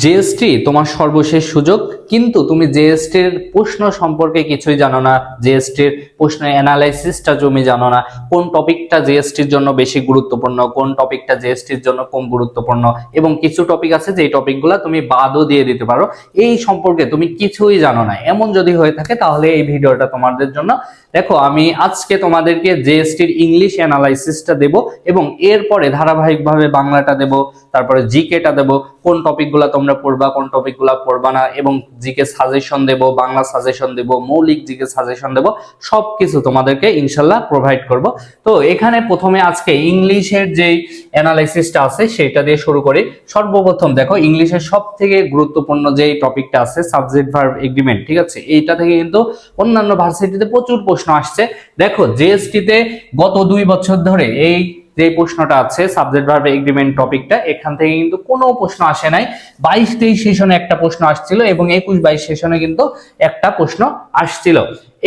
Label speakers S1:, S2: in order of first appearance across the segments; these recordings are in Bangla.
S1: জিএসটি তোমার সর্বশেষ সুযোগ, কিন্তু তুমি জিএসটির প্রশ্ন সম্পর্কে কিছুই জানো না, জিএসটির প্রশ্ন অ্যানালাইসিসটা তুমি জানো না, কোন টপিকটা জিএসটির জন্য বেশি গুরুত্বপূর্ণ, কোন টপিকটা জিএসটির জন্য কম গুরুত্বপূর্ণ, এবং কিছু টপিক আছে যে টপিকগুলো তুমি বাদও দিয়ে দিতে পারো, এই সম্পর্কে তুমি কিছুই জানো না। এমন যদি হয়ে থাকে তাহলে এই ভিডিওটা তোমাদের জন্য। দেখো, আমি আজকে তোমাদেরকে জিএসটির ইংলিশ অ্যানালাইসিসটা দেব এবং এরপরে ধারাবাহিকভাবে বাংলাটা দেব, তারপরে জিকেটা দেব, কোন টপিকগুলো তোমরা পড়বা কোন টপিকগুলো পড়বা না, এবং জিকে সাজেশন দেব, বাংলা সাজেশন দেব, মৌলিক জিকে সাজেশন দেব, সবকিছু তোমাদেরকে ইনশাল্লাহ প্রোভাইড করব। তো এখানে প্রথমে আজকে ইংলিশের যেই অ্যানালাইসিসটা আছে সেটা দিয়ে শুরু করি। সর্বপ্রথম দেখো, ইংলিশের সব থেকে গুরুত্বপূর্ণ যেই টপিকটা আছে সাবজেক্ট ভার্ব এগ্রিমেন্ট, ঠিক আছে? এইটা থেকে কিন্তু অন্যান্য ভার্সিটিতে প্রচুর প্রশ্ন আসছে। দেখো, জিএসটিতে গত 2 বছর ধরে এই যে প্রশ্নটা আছে সাবজেক্ট ভার্ব এগ্রিমেন্ট টপিকটা, এখান থেকে কিন্তু কোনো প্রশ্ন আসে নাই। 22-23 সেশনে একটা প্রশ্ন আসছিল এবং 21-22 সেশনে কিন্তু একটা প্রশ্ন আসছিল।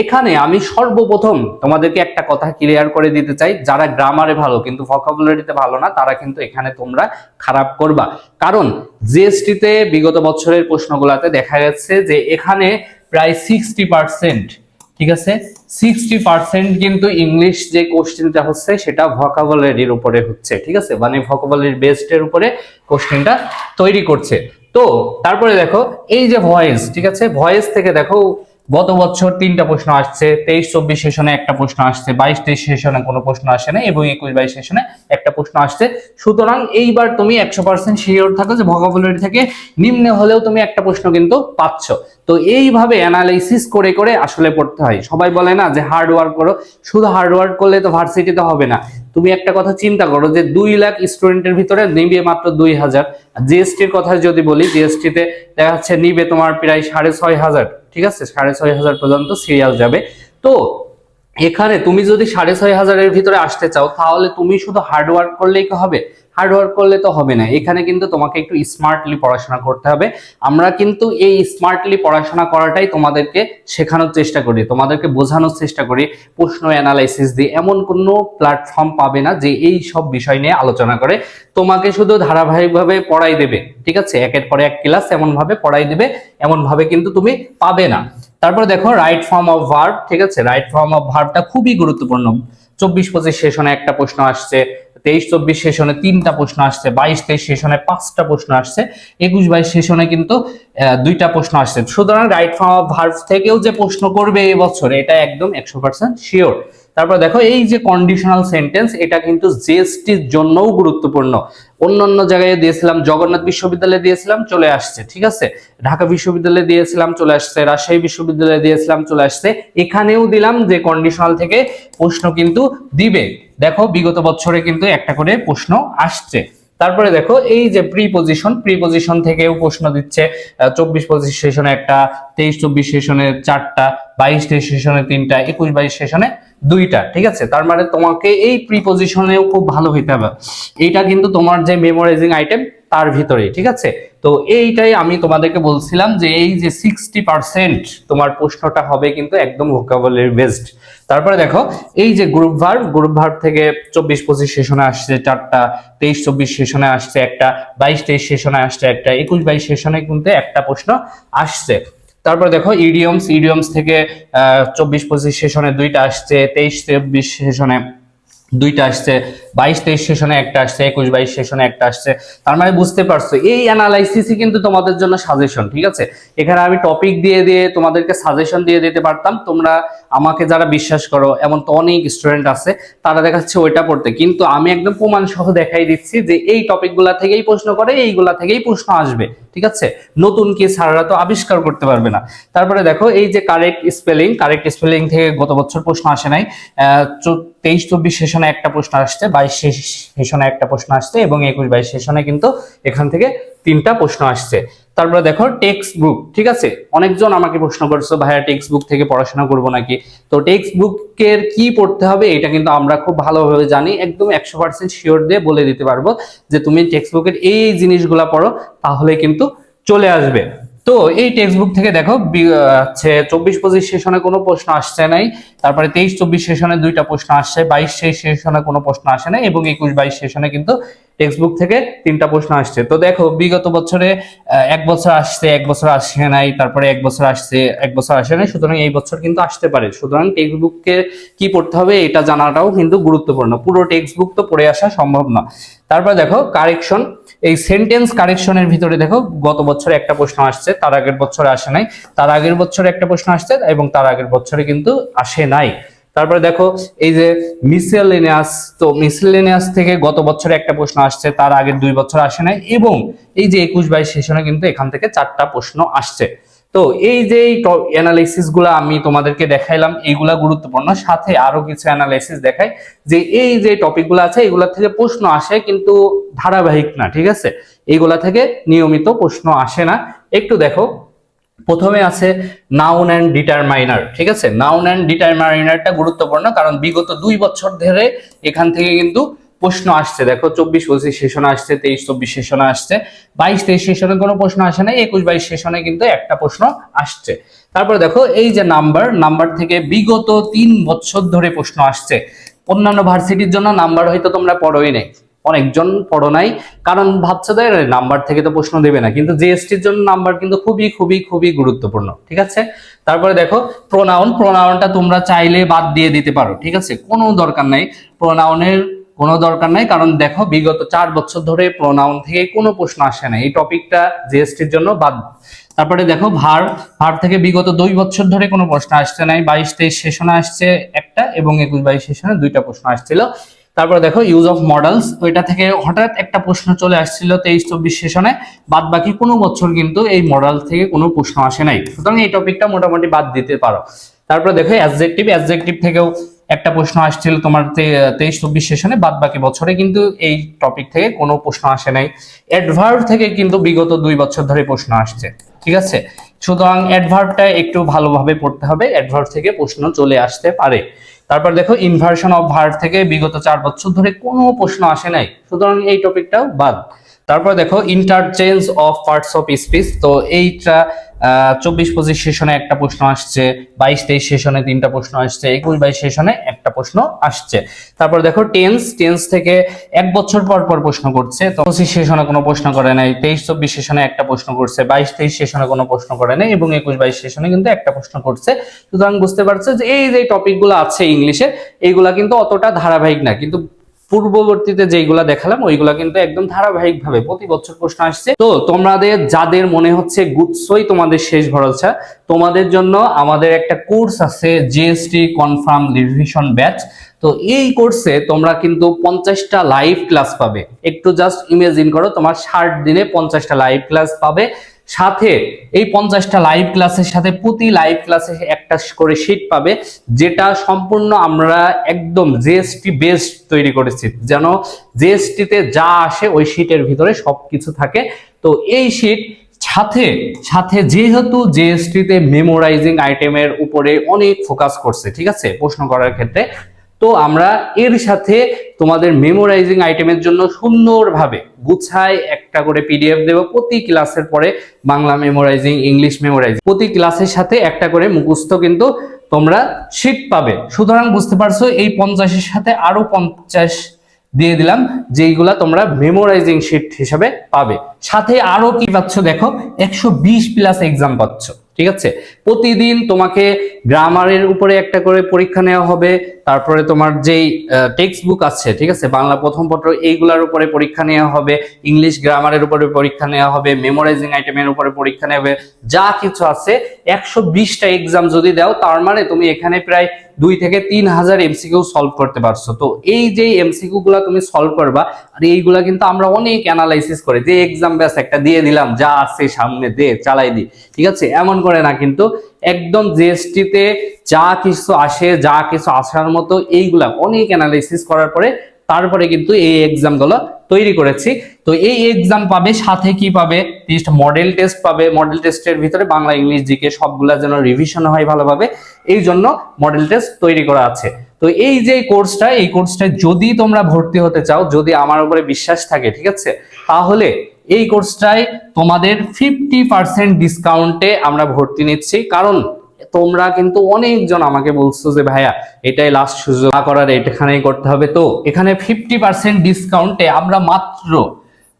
S1: এখানে আমি সর্বপ্রথম তোমাদেরকে একটা কথা ক্লিয়ার করে দিতে চাই, যারা গ্রামারে ভালো কিন্তু ভোকাবুলারিতে ভালো না, তারা কিন্তু এখানে তোমরা খারাপ করবা। কারণ জিএসটিতে বিগত বছরের প্রশ্নগুলোতে দেখা গেছে যে এখানে প্রায় 60%, ঠিক আছে, 60% কিন্তু ইংলিশ যে কোশ্চেনটা হচ্ছে সেটা ভোকাবুলারির উপরে হচ্ছে, ঠিক আছে, মানে ভোকাবুলারি বেসড এর উপরে কোশ্চেনটা তৈরি করছে। তো তারপরে দেখো এই যে ভয়েস, ঠিক আছে, ভয়েস থেকে দেখো গত বছর 3টা প্রশ্ন আসছে, 23-24 সেশনে একটা প্রশ্ন আসছে, 22-23 সেশনে কোনো প্রশ্ন আসে না, এবং 21-22 সেশনে একটা প্রশ্ন আসছে। সুতরাং এইবার তুমি 100% শিওর থাকো যে ভোকাবুলারি থেকে নিম্নে হলেও তুমি একটা প্রশ্ন কিন্তু পাচ্ছ। তো এইভাবে অ্যানালাইসিস করে করে আসলে পড়তে হয়। সবাই বলে না যে হার্ড ওয়ার্ক করো, শুধু হার্ড ওয়ার্ক করলে তো ভার্সিটিতে হবে না। তুমি একটা কথা চিন্তা করো যে 2 লাখ স্টুডেন্টের ভিতরে নিবে মাত্র 2000। জিএসটির কথা যদি বলি, জিএসটিতে দেখা যাচ্ছে নিবে তোমার প্রায় 6500, ঠিক আছে, 6500 পর্যন্ত সিরিয়াল যাবে। তো এখানে তুমি যদি 6500-এর ভিতরে আসতে চাও তাহলে তুমি শুধু হার্ড ওয়ার্ক করলেই কি হবে? হার্ড ওয়ার্ক করলে তো হবে না, এখানে কিন্তু তোমাকে একটু স্মার্টলি পড়াশোনা করতে হবে। আমরা কিন্তু এই স্মার্টলি পড়াশোনা করাটাই তোমাদেরকে শেখানোর চেষ্টা করি, তোমাদেরকে বোঝানোর চেষ্টা করি প্রশ্ন অ্যানালাইসিস দিয়ে। এমন কোনো প্ল্যাটফর্ম পাবে না যে এই সব বিষয় নিয়ে আলোচনা করে, তোমাকে শুধু ধারাবাহিকভাবে পড়াই দেবে, ঠিক আছে, একের পরে এক ক্লাস এমন ভাবে পড়াই দেবে, এমন ভাবে কিন্তু তুমি পাবে না। তারপর দেখো রাইট ফর্ম অফ ভার্ব, ঠিক আছে, রাইট ফর্ম অফ ভার্বটা খুবই গুরুত্বপূর্ণ। 24-25 সেশনে একটা প্রশ্ন আসছে, 23-24 সেশনে 3টা প্রশ্ন আসছে, 22-23 সেশনে 5টা প্রশ্ন আসছে, 21-22 সেশনে কিন্তু 2টা প্রশ্ন আসছে। সুতরাং রাইট ফর্ম অফ ভার্ব থেকেও যে প্রশ্ন করবে এবছর এটা একদম 100% শিওর। তারপর দেখো এই যে কন্ডিশনাল সেন্টেন্স, এটা কিন্তু জিএসটির জন্যও গুরুত্বপূর্ণ। অন্যান্য জায়গায় দিয়েছিলাম, জগন্নাথ বিশ্ববিদ্যালয়ে দিয়েছিলাম চলে আসছে, ঠিক আছে, ঢাকা বিশ্ববিদ্যালয়ে দিয়েছিলাম চলে আসছে, রাজশাহী বিশ্ববিদ্যালয়ে দিয়েছিলাম চলে আসছে, এখানেও দিলাম যে কন্ডিশনাল থেকে প্রশ্ন কিন্তু দিবে। দেখো বিগত বছরে কিন্তু একটা করে প্রশ্ন আসছে। তারপরে দেখো এই যে প্রিপজিশন থেকেও প্রশ্ন দিচ্ছে, 24-25 সেশনে একটা, 23-24 সেশনে 4টা, 22-23 সেশনে 3টা, 21-22 সেশনে 2টা, ঠিক আছে। তার মানে তোমাকে এই প্রিপজিশনেও খুব ভালো হইতে হবে, এইটা কিন্তু তোমার যে মেমোরাইজিং আইটেম তার ভিতরে, ঠিক আছে। তো এইটাই আমি তোমাদেরকে বলছিলাম যে এই যে 60% তোমার প্রশ্নটা হবে কিন্তু একদম ভোকাবুলারি বেসড। তারপরে দেখো এই যে গ্রুপ ভার্ব থেকে 24-25 সেশনে আসছে 4টা, 23-24 সেশনে আসছে একটা, 22-23 সেশনে আসছে একটা, 21-22 সেশনে কিন্তু একটা প্রশ্ন আসছে। তারপর দেখো ইডিয়মস থেকে 24-25 সেশনে 2টা আসছে, 23-24 সেশনে 2টা আসছে, 22-23 সেশনে একটা আসছে, 21-22 সেশনে একটা আসছে। তার মানে বুঝতে পারছো এই অ্যানালাইসিসই কিন্তু তোমাদের জন্য সাজেশন, ঠিক আছে। এখানে আমি টপিক দিয়ে দিয়ে তোমাদেরকে সাজেশন দিয়ে দিতে পারতাম, তোমরা আমাকে যারা বিশ্বাস করো, এমন তো অনেক স্টুডেন্ট আছে তারা দেখাচ্ছে ওইটা পড়তে, কিন্তু আমি একদম প্রমাণ সহ দেখাই দিচ্ছি যে এই টপিকগুলা থেকেই প্রশ্ন করে, এইগুলা থেকেই প্রশ্ন আসবে, ঠিক আছে। নতুন কি স্যাররা তো আবিষ্কার করতে পারবে না। তারপরে দেখো এই যে কারেক্ট স্পেলিং থেকে গত বছর প্রশ্ন আসে নাই, 23-24 সেশনে একটা প্রশ্ন আসছে, 22 সেশনে একটা প্রশ্ন আসছে, এবং 21-22 সেশনে কিন্তু এখান থেকে 3টা প্রশ্ন আসছে। তারপরে দেখো টেক্সট বুক, ঠিক আছে, অনেকজন আমাকে প্রশ্ন করছো ভাইয়া টেক্সট বুক থেকে পড়াশোনা করবো নাকি। তো টেক্সট বুকের কি পড়তে হবে এটা কিন্তু আমরা খুব ভালোভাবে জানি, একদম 100% শিওর দিয়ে বলে দিতে পারবো যে তুমি টেক্সট বুকের এই জিনিসগুলা পড়ো তাহলে কিন্তু চলে আসবে। তো এই টেক্সট বুক থেকে দেখো 24-25 সেশনে কোনো প্রশ্ন আসছে নাই, তারপরে 23-24 সেশনে 2টা প্রশ্ন আসছে, 22-23 সেশনে কোনো প্রশ্ন আসে নাই, এবং 21-22 সেশনে কিন্তু টেক্সট বুক থেকে 3টা প্রশ্ন আসছে। তো দেখো বিগত বছরে এক বছর আসছে, এক বছর আসে নাই, তারপরে এক বছর আসছে, এক বছর আসে নাই, সুতরাং এই বছর কিন্তু আসতে পারে। সুতরাং টেক্সট বুককে কি পড়তে হবে এটা জানাটাও কিন্তু গুরুত্বপূর্ণ, পুরো টেক্সট বুক তো পড়ে আসা সম্ভব না। তারপর দেখো কারেকশন, এই সেন্টেন্স কারেকশনের ভিতরে দেখো গত বছরে একটা প্রশ্ন আসছে, তার আগের বছরে আসে নাই, তার আগের বছরে একটা প্রশ্ন আসছে এবং তার আগের বছরে কিন্তু আসে নাই। তারপরে দেখো এই যে মিসেলেনিয়াস, তো মিসেলেনিয়াস থেকে গত বছরে একটা প্রশ্ন আসছে, তার আগের 2 বছর আসে নাই, এবং এই যে 21-22 সেশনে কিন্তু এখান থেকে 4টা প্রশ্ন আসছে। তো এই যে অ্যানালাইসিস গুলা আমি তোমাদেরকে দেখাইলাম, এইগুলা গুরুত্বপূর্ণ। সাথে আরো কিছু অ্যানালাইসিস দেখাই যে এই যে টপিক গুলো আছে এগুলা থেকে প্রশ্ন আসে কিন্তু ধারাবাহিক না, ঠিক আছে, এইগুলা থেকে নিয়মিত প্রশ্ন আসে না। একটু দেখো, প্রথমে আছে নাউন অ্যান্ড ডিটারমাইনার, ঠিক আছে। নাউন অ্যান্ড ডিটারমাইনারটা গুরুত্বপূর্ণ, কারণ বিগত 2 বছর ধরে এখান থেকে কিন্তু প্রশ্ন আসছে। দেখো 24-25 সেশনে আসছে, 23-24 সেশনে আসছে, 22-23 সেশনে কোনো প্রশ্ন আসে নাই, 21-22 সেশনে কিন্তু একটা প্রশ্ন আসছে। তারপর দেখো এই যে নাম্বার থেকে বিগত 3 বছর ধরে প্রশ্ন আসছে। অন্যান্য ভার্সিটির জন্য নাম্বার হয়তো তোমরা পড়োই নাই, অনেকজন পড়ো নাই, কারণ ভাবছে যে নাম্বার থেকে তো প্রশ্ন দেবে না, কিন্তু জিএসটির জন্য নাম্বার কিন্তু খুবই খুবই খুবই গুরুত্বপূর্ণ, ঠিক আছে। তারপরে দেখো প্রোনাউনটা তোমরা চাইলে বাদ দিয়ে দিতে পারো, ঠিক আছে, কোনো দরকার নাই প্রোনাউনের, কোনো দরকার নাই, কারণ দেখো বিগত 4 বছর ধরে প্রোনাউন থেকে কোনো প্রশ্ন আসে না, এই টপিকটা জিএসটির জন্য বাদ। তারপরে দেখো ভার থেকে বিগত 2 বছর ধরে কোনো প্রশ্ন আসছে নাই, 22-23 সেশনে আসছে একটা এবং 21-22 সেশনে 2টা প্রশ্ন আসছিল। তারপর দেখো ইউজ অফ মডেলস, ওইটা থেকে হঠাৎ একটা প্রশ্ন চলে আসছিল 23-24 সেশনে, বাদ বাকি কোনো বছর কিন্তু এই মডেল থেকে কোনো প্রশ্ন আসে নাই, সুতরাং এই টপিকটা মোটামুটি বাদ দিতে পারো। তারপর দেখো অ্যাডজেক্টিভ থেকেও একটা প্রশ্ন আসছিল তোমার 23-24 সেশনে, বাদ বাকি বছরে কিন্তু এই টপিক থেকে কোনো প্রশ্ন আসে নাই। অ্যাডভার্ব থেকে কিন্তু বিগত 2 বছর ধরে প্রশ্ন আসছে, ঠিক আছে, সুতরাং অ্যাডভার্বটা একটু ভালোভাবে পড়তে হবে, অ্যাডভার্ব থেকে প্রশ্ন চলে আসতে পারে। তারপর দেখো ইনভার্সন অফ ভার্ব থেকে বিগত 4 বছর ধরে কোনো প্রশ্ন আসে নাই, সুতরাং এই টপিকটাও বাদ। তারপর দেখো interchange of parts of speech, তো এইটা 24-25 সেশনে একটা প্রশ্ন আসছে, 22-23 সেশনে 3টা প্রশ্ন আসছে, 21-22 সেশনে একটা প্রশ্ন আসছে। তারপর দেখো টেন্স থেকে 1 বছর পর পর প্রশ্ন করছে, তো 25 সেশনে কোনো প্রশ্ন করে নাই, 23-24 সেশনে একটা প্রশ্ন করছে, 22-23 সেশনে কোনো প্রশ্ন করে নাই এবং 21-22 সেশনে কিন্তু একটা প্রশ্ন করছে। সুতরাং বুঝতে পারছো যে এই যে টপিকগুলো আছে ইংলিশে, এইগুলা কিন্তু অতটা ধারাবাহিক না, কিন্তু পূর্ববর্তীতে যেগুলা দেখালাম ওইগুলা কিন্তু একদম ধারাবাহিক ভাবে প্রতি বছর প্রশ্ন আসছে। তো তোমাদের যাদের মনে হচ্ছে গুচ্ছই তোমাদের শেষ ভরসা, তোমাদের জন্য আমাদের একটা কোর্স আছে, জিএসটি কনফার্ম রিভিশন ব্যাচ। তো এই কোর্সে তোমরা কিন্তু 50টা লাইভ ক্লাস পাবে। একটু জাস্ট ইমেজিন করো, তোমার 60 দিনে 50টা লাইভ ক্লাস পাবে, সাথে এই 50টা লাইভ ক্লাসের সাথে প্রতি লাইভ ক্লাসে একটা করে শীট পাবে, যেটা সম্পূর্ণ আমরা একদম জিএসটি বেসড তৈরি করেছি, যেন জিএসটিতে যা আসে ওই শীটের ভিতরে সবকিছু থাকে। তো এই শীট সাথে সাথে যেহেতু জিএসটিতে মেমোরাইজিং আইটেমের উপরে অনেক ফোকাস করছে, ঠিক আছে, প্রশ্ন করার ক্ষেত্রে, তো আমরা এর সাথে তোমাদের মেমোরাইজিং আইটেমের জন্য সুন্দরভাবে গুছায় একটা করে পিডিএফ দেব প্রতি ক্লাসের পরে, বাংলা মেমোরাইজিং, ইংলিশ মেমোরাইজিং, প্রতি ক্লাসের সাথে একটা করে মুখস্থ কিন্তু তোমরা শীট পাবে। সুতরাং বুঝতে পারছো এই 50-এর সাথে আরো 50 দিয়ে দিলাম, যেইগুলা তোমরা মেমোরাইজিং শীট হিসেবে পাবে। সাথে আরো কি পাচ্ছ দেখো, 120 প্লাস এক্সাম পাচ্ছ, ঠিক আছে। প্রতিদিন তোমাকে গ্রামারের উপরে একটা করে পরীক্ষা নেওয়া হবে, তারপরে তোমার যেই টেক্সট বুক আছে, ঠিক আছে, বাংলা প্রথম পত্র, এইগুলার উপরে পরীক্ষা নেওয়া হবে, ইংলিশ গ্রামারের উপরে পরীক্ষা নেওয়া হবে, মেমোরাইজিং আইটেমের উপরে পরীক্ষা নেবে, যা কিছু আছে 120টা এক্সাম যদি দাও, তার মানে তুমি এখানে প্রায় 2 থেকে 3 হাজার এমসিকিউ সলভ করতে পারছো। তো এই যে এমসিকিউ গুলা তুমি সলভ করবা, আর এইগুলা কিন্তু আমরা অনেক অ্যানালাইসিস করে যে এক্সাম ব্যাস একটা দিয়ে দিলাম, যা আছে সামনে দে চালাই দি, ঠিক আছে, এমন করে না, কিন্তু একদম জিএসটি তে যা কিছু আসে, যা কিছু আসার মতো এইগুলা অনেক অ্যানালাইসিস করার পরে তারপরে কিন্তু এই এক্সাম গুলো তৈরি করেছি। তো এই এক্সাম পাবে, সাথে কি পাবে, মডেল টেস্ট পাবে, মডেল টেস্টের ভিতরে বাংলা, ইংলিশ, জিকে সবগুলা যেন রিভিশন হয় ভালোভাবে, এই জন্য মডেল টেস্ট তৈরি করা আছে। তো এই যে কোর্সটা, এই কোর্সটা যদি তোমরা ভর্তি হতে চাও, যদি আমার উপরে বিশ্বাস থাকে, ঠিক আছে, তাহলে এই কোর্সটায় তোমাদের 50% ডিসকাউন্টে আমরা ভর্তি নিচ্ছি, কারণ তোমরা কিন্তু অনেকজন আমাকে বলছো যে ভাইয়া এটাই লাস্ট সুযোগ, করার এখানেই করতে হবে। তো এখানে 50% ডিসকাউন্টে আমরা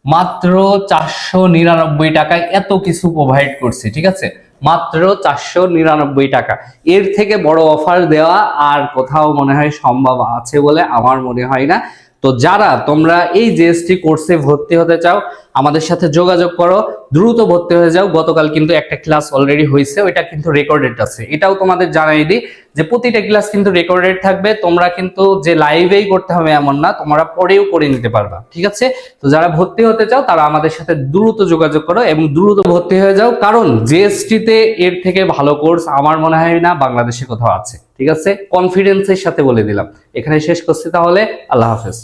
S1: মাত্র 499 টাকায় এত কিছু প্রোভাইড করছি, ঠিক আছে? মাত্র 499 টাকা। এর থেকে বড় অফার দেওয়া আর কোথাও মনে হয় সম্ভব আছে বলে আমার মনে হয় না। তো যারা তোমরা এই জিএসটি কোর্সে ভর্তি হতে চাও আমাদের সাথে যোগাযোগ করো, দ্রুত ভর্তি হয়ে যাও। গতকাল কিন্তু একটা ক্লাস অলরেডি হয়েছে, ওইটা কিন্তু রেকর্ডেড আছে। এটাও তোমাদের জানাই দিই যে প্রতিটা ক্লাস কিন্তু রেকর্ডেড থাকবে, তোমরা কিন্তু যে লাইভেই করতে হবে এমন না, তোমরা পরেও করে নিতে পারবা, ঠিক আছে? তো যারা ভর্তি হতে চাও তারা আমাদের সাথে দ্রুত যোগাযোগ করো এবং দ্রুত ভর্তি হয়ে যাও, কারণ জিএসটি তে এর থেকে ভালো কোর্স আমার মনে হয় না বাংলাদেশে কোথাও আছে, ঠিক আছে? কনফিডেন্সের সাথে বলে দিলাম। এখানে শেষ করছি, তাহলে আল্লাহ হাফেজ।